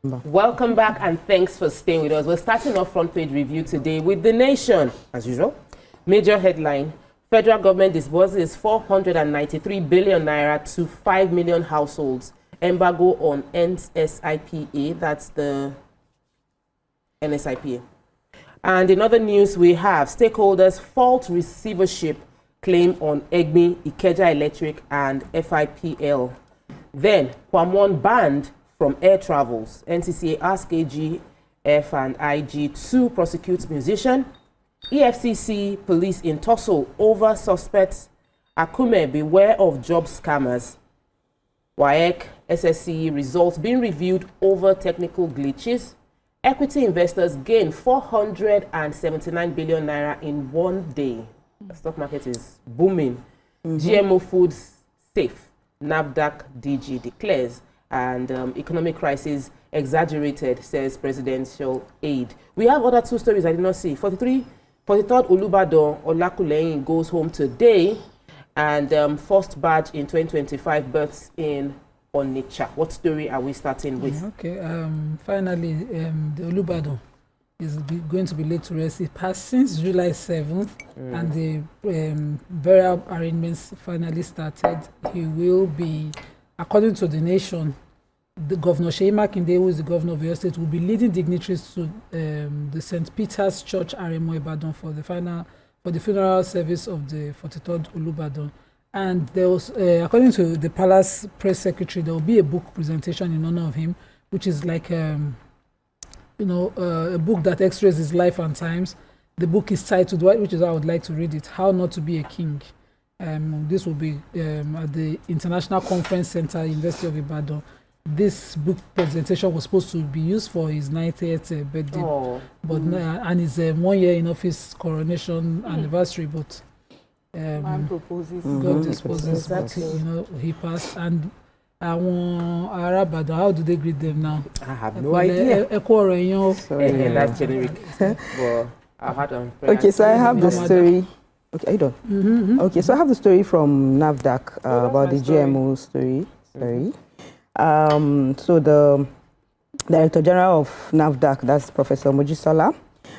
Welcome back and thanks for staying with us. We're starting our front page review today with The Nation, as usual. Major headline, federal government disburses 493 billion naira to 5 million households. Embargo on NSIPA, that's the NSIPA. And in other news, we have stakeholders fault receivership claim on EGMI, Ikeja Electric, and FIPL. Then, Kwamwon banned from air travels. NCCA asks AGF and IG to prosecute musician. EFCC police in tussle over suspects. Akume, beware of job scammers. WAEC, SSCE results being reviewed over technical glitches. Equity investors gain 479 billion naira in one day. The stock market is booming. GMO foods safe. NAFDAC DG declares. And economic crisis exaggerated, says presidential aide. We have other two stories I did not see. 43rd Olubadan Olakuleyin goes home today, and first batch in 2025 births in Onitsha. What story are we starting with? Okay, finally, the Olubadan is going to be laid to rest. It passed since July 7th, and the burial arrangements finally started. He will be, according to The Nation, the Governor Sheyi Makinde, who is the governor of Oyo State, will be leading dignitaries to the St. Peter's Church, Aremo Ibadan, for the funeral service of the 43rd Olubadan. And there was, according to the Palace Press Secretary, there will be a book presentation in honor of him, which is like, a book that x-rays his life and times. The book is titled, which is how I would like to read it, How Not to Be a King. This will be at the International Conference Center, University of Ibadan. This book presentation was supposed to be used for his 90th birthday, but and his 1 year in office coronation anniversary. But man proposes, God disposes. Exactly. He passed. And how do they greet them now? I have no idea. That's generic. Well, okay, so I have the story. Okay, are you done? Okay, so I have the story from NAFDAC about the GMO story. So the Director General of NAFDAC, that's Professor Mojisola,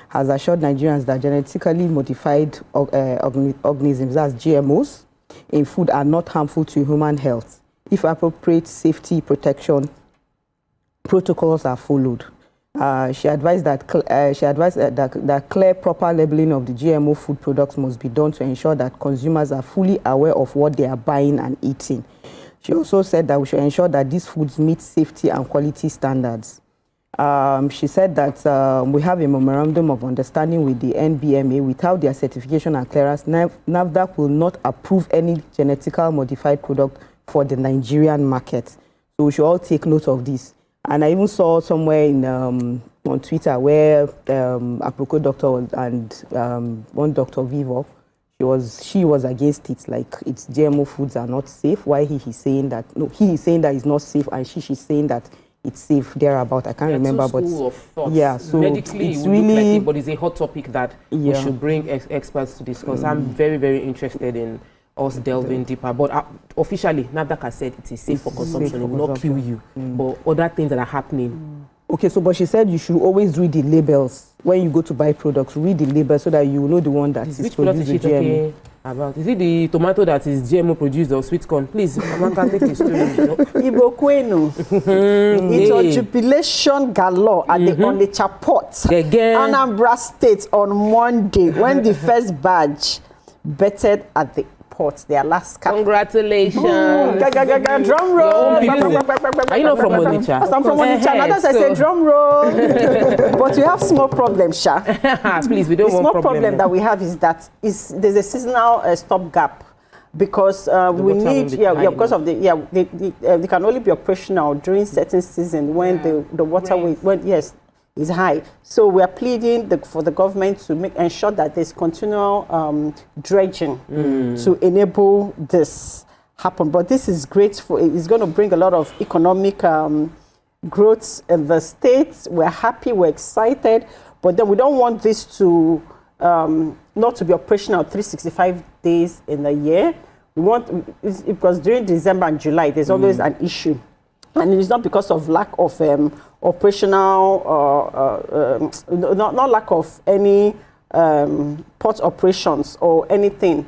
has assured Nigerians that genetically modified organisms, that's GMOs, in food are not harmful to human health if appropriate safety protection protocols are followed. She advised that clear, proper labeling of the GMO food products must be done to ensure that consumers are fully aware of what they are buying and eating. She also said that we should ensure that these foods meet safety and quality standards. She said that we have a memorandum of understanding with the NBMA. Without their certification and clearance, NAFDAC will not approve any genetically modified product for the Nigerian market. So we should all take note of this. And I even saw somewhere on Twitter where Aproko doctor and one Dr. Vivo, she was against it, like its GMO foods are not safe. Why he is saying that? No, he is saying that it's not safe, and she's saying that it's safe thereabout. I can't remember, but yeah. So medically, it's really, like it, but it's a hot topic that we should bring experts to discuss. I'm very, very interested in us delving deeper. But officially, NAFDAC has said it is safe for consumption. It will not kill you. But other things that are happening. Okay, so but she said you should always read the labels when you go to buy products. Read the label so that you know the one that is produced with GMO. About is it the tomato that is GMO produced or sweet corn? Please, Amaka, take the story. Ibokwenu. It's a jubilation galore at the Onitsha port, Anambra State, on Monday when the first batch betted at the port, the Alaska. Congratulations! Drum roll! Are you not from Onitsha? I'm from Onitsha. Now that I say drum roll. But we have small problems, Sha. Please, we don't want small problem that we have is that there's a seasonal stopgap because we need because of they can only be operational during certain season when the water is high. So we are pleading for the government to ensure that there's continual dredging to enable this happen. But this is great it's going to bring a lot of economic growth in the states. We're happy, we're excited, but then we don't want this to not to be operational 365 days in a year. We want, because during December and July, there's always an issue. And it is not because of lack of operational, not lack of any port operations or anything,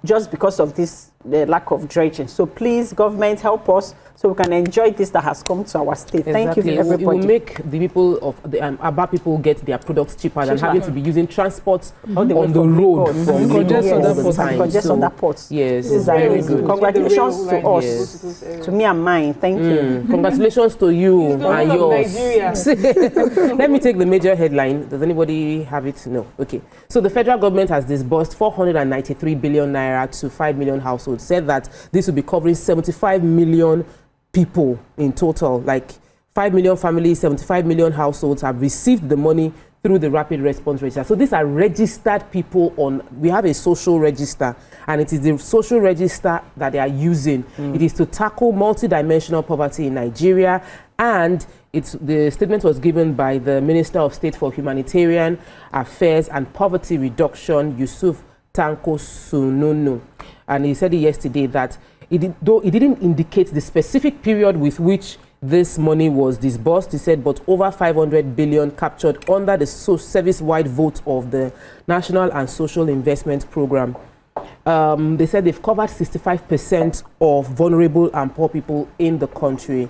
just because of this the lack of dredging. So please, government, help us so we can enjoy this that has come to our state. Exactly. Thank you, everybody. It will make the people of the Aba people get their products cheaper than having to be using transport on the road from Congest all the ports. time. Congest on that port. Yes, This is very good. Congratulations to us, Yes. to me and mine. Thank you. Congratulations to you and yours. Nigeria. Let me take the major headline. Does anybody have it? No. Okay. So the federal government has disbursed 493 billion naira to 5 million households. Said that this will be covering 75 million people in total. Like 5 million families, 75 million households have received the money through the rapid response register. So these are registered people on, we have a social register, and it is the social register that they are using. It is to tackle multidimensional poverty in Nigeria, and the statement was given by the Minister of State for Humanitarian Affairs and Poverty Reduction, Yusuf Tanko Sununu. And he said it yesterday that though it didn't indicate the specific period with which this money was disbursed, he said, but over 500 billion captured under the service-wide vote of the National and Social Investment Program. They said they've covered 65% of vulnerable and poor people in the country.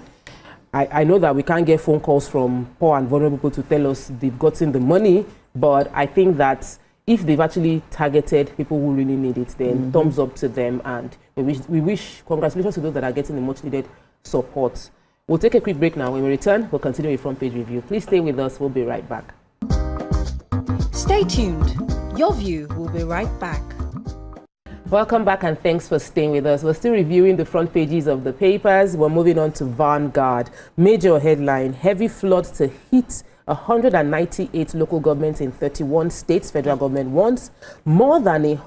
I know that we can't get phone calls from poor and vulnerable people to tell us they've gotten the money, but I think that if they've actually targeted people who really need it, then thumbs up to them, and we wish congratulations to those that are getting the much needed support. We'll take a quick break now. When we return, we'll continue with front page review. Please stay with us. We'll be right back. Stay tuned. Your View will be right back. Welcome back, and thanks for staying with us. We're still reviewing the front pages of the papers. We're moving on to Vanguard. Major headline: heavy floods to hit 198 local governments in 31 states. Federal government warns more than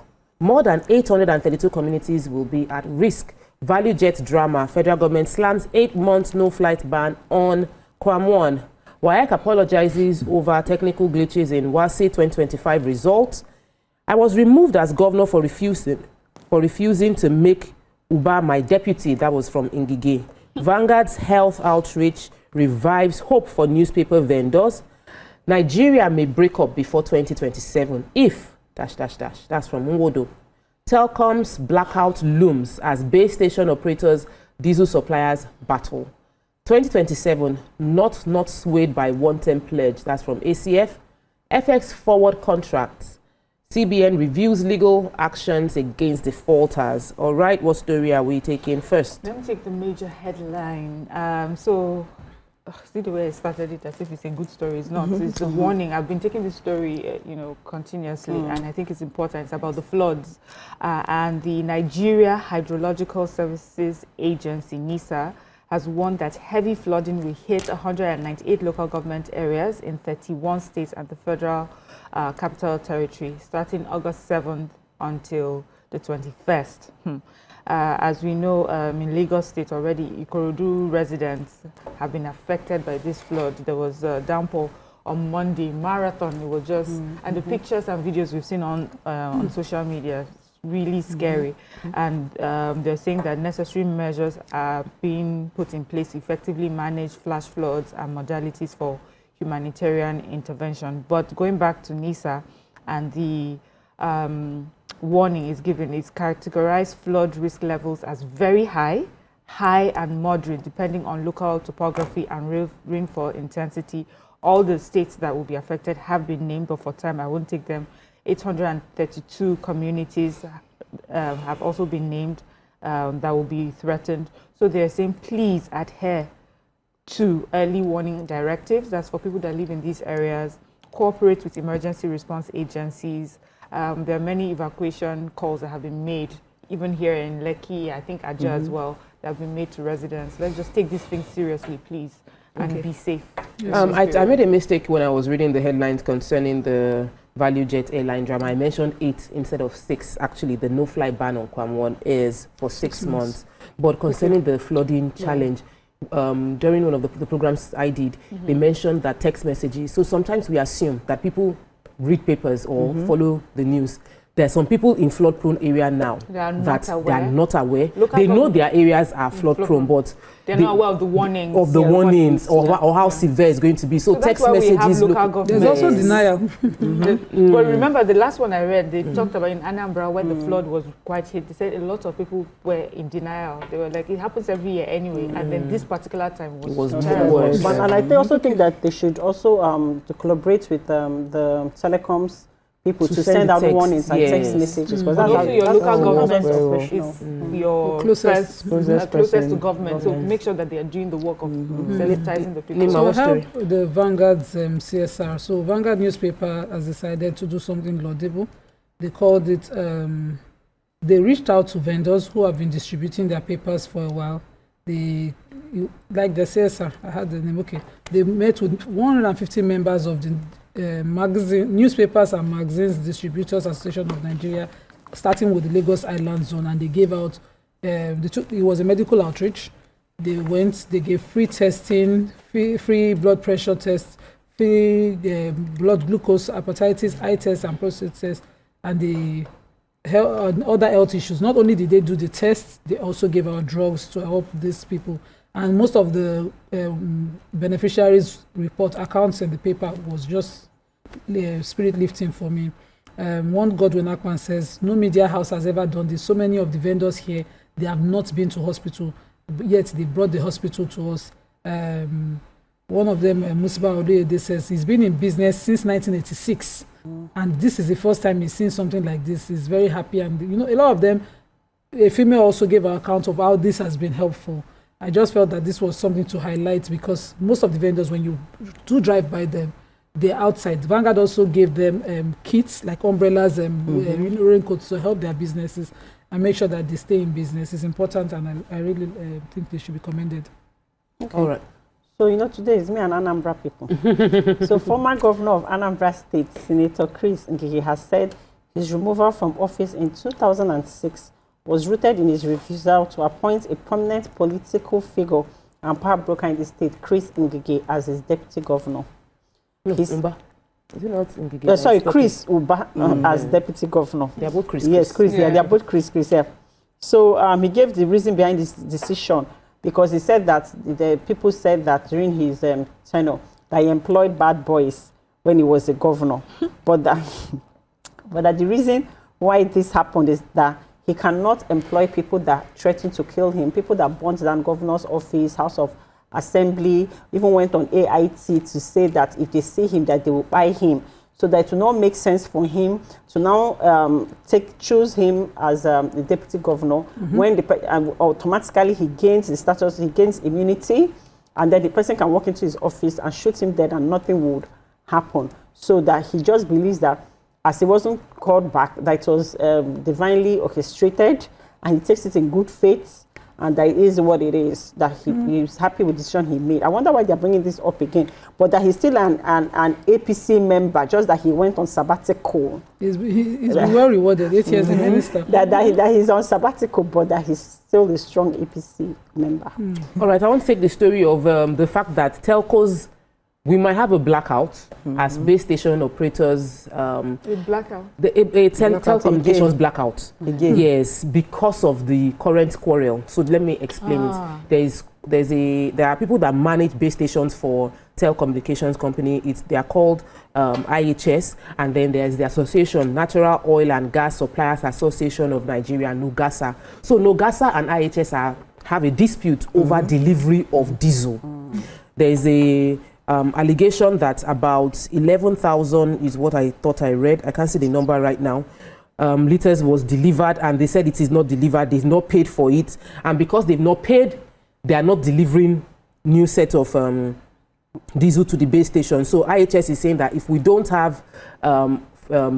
832 communities will be at risk. Value jet drama: federal government slams 8 months no-flight ban on Kwamwan. WAEC apologizes over technical glitches in WASI 2025 results. I was removed as governor for refusing to make Uba my deputy. That was from Ngige. Vanguard's health outreach revives hope for newspaper vendors. Nigeria may break up before 2027 if ... That's from Nwodo. Telecoms blackout looms as base station operators, diesel suppliers battle. 2027 not swayed by one-term pledge. That's from ACF. FX forward contracts. CBN reviews legal actions against defaulters. All right, what story are we taking first? Let me take the major headline. See the way I started it as if it's a good story. It's not. It's a warning. I've been taking this story, continuously, and I think it's important. It's about the floods, and the Nigeria Hydrological Services Agency (NISA) has warned that heavy flooding will hit 198 local government areas in 31 states and the Federal Capital Territory, starting August 7th until the 21st. As we know, in Lagos State already, Ikorodu residents have been affected by this flood. There was a downpour on Monday, marathon. It was just, and the pictures and videos we've seen on social media, really scary. And they're saying that necessary measures are being put in place to effectively manage flash floods and modalities for humanitarian intervention. But going back to NISA and the warning is given, is categorized flood risk levels as very high, high and moderate, depending on local topography and rainfall intensity. All the states that will be affected have been named, but for time I won't take them. 832 communities have also been named that will be threatened. So they're saying, please adhere to early warning directives. That's for people that live in these areas. Cooperate with emergency response agencies. There are many evacuation calls that have been made, even here in Lekki, I think Aja as well, that have been made to residents. Let's just take this thing seriously, please, and be safe. I made a mistake when I was reading the headlines concerning the Value Jet airline drama. I mentioned 8 instead of 6. Actually, the no-fly ban on Kwamwan is for 6 months. But concerning the flooding challenge, during one of the programs I did, they mentioned that text messages. So sometimes we assume that people read papers or follow the news. There's some people in flood-prone area now They are that not they are aware. not aware. Local They know government- their areas are flood-prone, but They're not aware of the warnings. warnings or how Yeah. severe it's going to be. So that's text why we have messages. local look- government. There's also Yes. denial. But remember, the last one I read, they talked about in Anambra when the flood was quite hit. They said a lot of people were in denial. They were like, it happens every year anyway. And then this particular time was Was terrible. worse. But, and I also think that they should also to collaborate with the telecoms people to send out text, warnings and text yes. messages. But That's also your local government professional. is your Closest closest to person. government. So make sure that they are doing the work of sensitizing the people. Nima, So what how story? the Vanguard's CSR. So Vanguard newspaper has decided to do something laudable. They called it. They reached out to vendors who have been distributing their papers for a while. Like the CSR, I had the name. Okay, they met with 150 members of the newspapers and magazines distributors association of Nigeria, starting with the Lagos Island zone, and they gave out. It was a medical outreach. They gave free testing, free blood pressure tests, free blood glucose, hepatitis, eye tests, and prostate tests, and the other health issues. Not only did they do the tests, they also gave out drugs to help these people. And most of the beneficiaries' report accounts in the paper was just spirit lifting for me. One Godwin Akpan says, no media house has ever done this. So many of the vendors here, they have not been to hospital, yet they brought the hospital to us. One of them, Musiba Odeyede, says he's been in business since 1986. And this is the first time he's seen something like this. He's very happy. And, a lot of them, a female also gave an account of how this has been helpful. I just felt that this was something to highlight because most of the vendors, when you do drive by them, they're outside. Vanguard also gave them kits like umbrellas and raincoats to help their businesses and make sure that they stay in business. It's important, and I really think they should be commended. All right. So, today is me and Anambra people. So, former governor of Anambra State, Senator Chris Ngige, has said his removal from office in 2006 was rooted in his refusal to appoint a prominent political figure and power broker in the state, Chris Ngige, as his deputy governor. No, His- Umba. Is it not Ngige? sorry, Chris Uba as deputy governor. They are both Chris. Yes, Chris. Yeah, Yeah. they are both Chris. Yeah. So he gave the reason behind this decision because he said that the people said that during his tenure that he employed bad boys when he was a governor, but that the reason why this happened is that he cannot employ people that threaten to kill him, people that burnt down governor's office, House of Assembly, even went on AIT to say that if they see him, that they will buy him. So that it will not make sense for him to now choose him as the deputy governor when automatically he gains the status, he gains immunity, and then the person can walk into his office and shoot him dead and nothing would happen. So that he just believes that as he wasn't called back, that it was divinely orchestrated, and he takes it in good faith, and that it is what it is, that he is happy with the decision he made. I wonder why they're bringing this up again, but that he's still an APC member, just that he went on sabbatical. He's been well rewarded, 8 years a minister. That he's on sabbatical, but that he's still a strong APC member. All right, I want to take the story of the fact that telcos, we might have a blackout as base station operators. With blackout. Telecommunications blackout. Again. Yes, because of the current quarrel. So let me explain it. There are people that manage base stations for telecommunications company. They are called IHS, and then there's the association, Natural Oil and Gas Suppliers Association of Nigeria, NUGASA. So NUGASA and IHS have a dispute over delivery of diesel. There is a allegation that about 11,000 is what I thought I read. I can't see the number right now. Liters was delivered, and they said it is not delivered. They've not paid for it, and because they've not paid, they are not delivering new set of diesel to the base station. So IHS is saying that if we don't have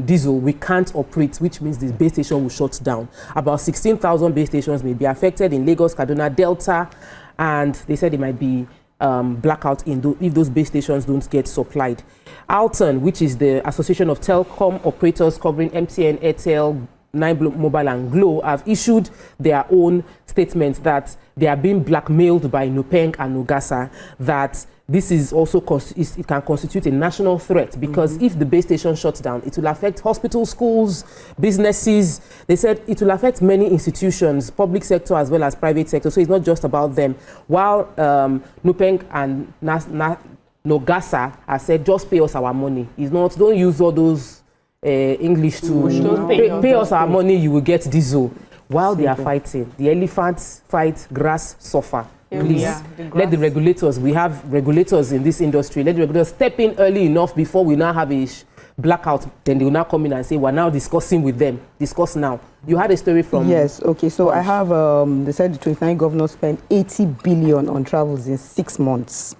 diesel, we can't operate, which means the base station will shut down. About 16,000 base stations may be affected in Lagos, Kaduna, Delta, and they said it might be blackout if those base stations don't get supplied. Alton, which is the Association of Telecom Operators covering MTN, Airtel, 9Mobile and Glo, have issued their own statement that they are being blackmailed by Nupeng and Nugasa, that this is also it can constitute a national threat, because if the base station shuts down, it will affect hospitals, schools, businesses. They said it will affect many institutions, public sector as well as private sector. So it's not just about them. While Nupeng and Nogasa has said, just pay us our money. It's not, don't use all those English to pay us our money, you will get diesel. While they are fighting, the elephants fight, grass suffer. Please, let the regulators, we have regulators in this industry, let the regulators step in early enough before we now have a blackout. Then they will now come in and say, we're now discussing with them. Discuss now. You had a story from... Yes, okay. So I have, they said the 29 governors spent 80 billion on travels in 6 months.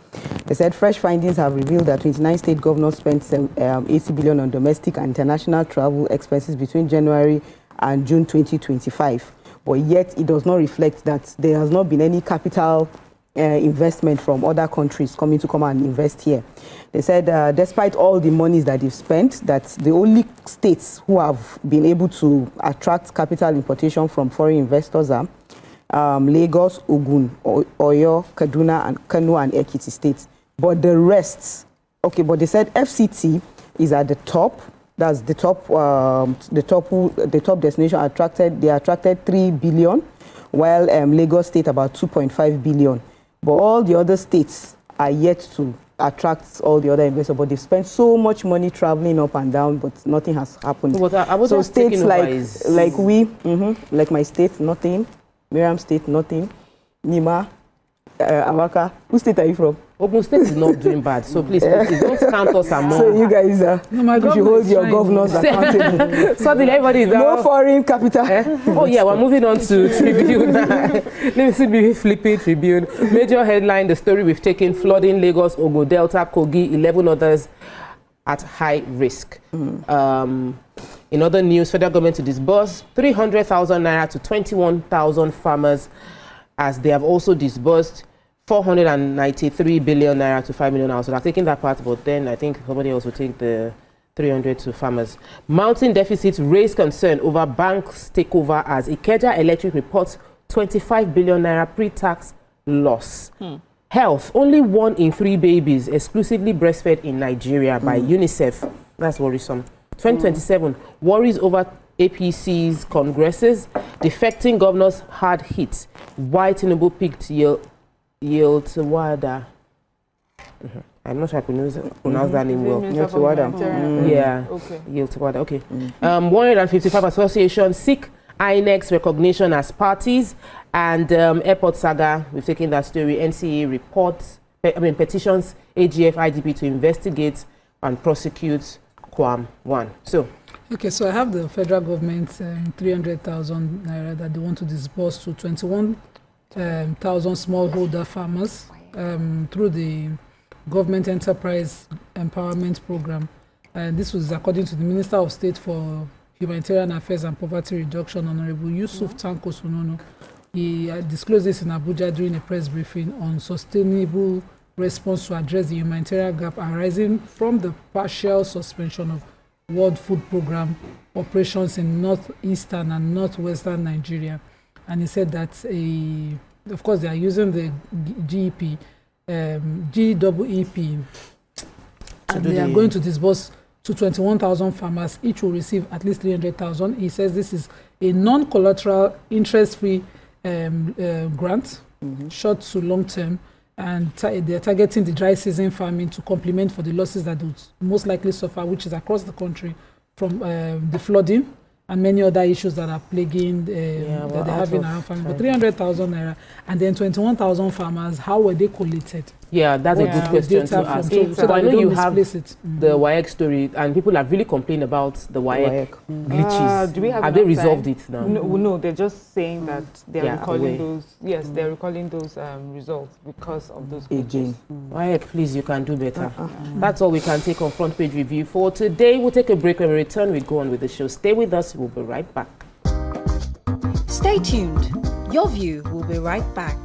They said fresh findings have revealed that 29 state governors spent 80 billion on domestic and international travel expenses between January and June 2025. But yet it does not reflect that there has not been any capital investment from other countries coming to come and invest here. They said despite all the monies that they've spent, that the only states who have been able to attract capital importation from foreign investors are Lagos, Ogun, Oyo, Kaduna, and Kano and Ekiti states. But the rest, okay, but they said FCT is at the top. That's the top destination attracted 3 billion, while Lagos State about 2.5 billion. But all the other states are yet to attract all the other investors. But they've spent so much money traveling up and down, but nothing has happened. So states like like my state, nothing. Miriam State, nothing. Nima, Awaka. Whose state are you from? Ogun State is not doing bad, so please don't count us among. So you guys you should hold your governors accountable. Suddenly everybody is no foreign capital. Oh yeah, we're moving on to Tribune. Let me see me flipping Tribune. Major headline, the story we've taken: flooding Lagos, Ogun Delta, Kogi, 11 others at high risk. In other news, federal government to disburse 300,000 naira to 21,000 farmers, as they have also disbursed 493 billion naira to 5 million households. I've taken that part, but then I think somebody else will take the 300 to farmers. Mounting deficits raise concern over banks takeover as Ikeja Electric reports 25 billion naira pre-tax loss. Health, only 1 in 3 babies exclusively breastfed in Nigeria by UNICEF. That's worrisome. 2027, worries over APC's congresses, defecting governors hard hit. Why Tinubu picked Yiltawada. I'm not sure I pronounce that name well. Yiltawada. Yeah. Okay. Yiltawada. Okay. 155 associations seek INEX recognition as parties, and airport saga. We've taken that story. NCA reports. Petitions AGF IGP to investigate and prosecute Quam 1. So. Okay, so I have the federal government 300,000 naira that they want to disburse to 21,000 smallholder farmers through the Government Enterprise Empowerment Program. And this was according to the Minister of State for Humanitarian Affairs and Poverty Reduction, Honorable Yusuf Tanko Sunono. He disclosed this in Abuja during a press briefing on sustainable response to address the humanitarian gap arising from the partial suspension of World Food Program operations in northeastern and northwestern Nigeria. And he said that, of course, they are using the GEP, and they are going to disburse to 21,000 farmers. Each will receive at least 300,000. He says this is a non-collateral, interest-free grant, short to long term, and they are targeting the dry season farming to complement for the losses that would most likely suffer, which is across the country, from the flooding and many other issues that are plaguing that they're having around farming. But 300,000 naira and then 21,000 farmers, how were they collated? Yeah, that's a good question to ask. So I know you have the WAEC story, and people have really complained about the WAEC glitches. Do we have they resolved it now? No, they're just saying that they're recalling those. Yes, they're recalling those results because of those glitches. WAEC, please, you can do better. That's all we can take on Front Page Review for today. We'll take a break. When we return, we go on with the show. Stay with us. We'll be right back. Stay tuned. Your View will be right back.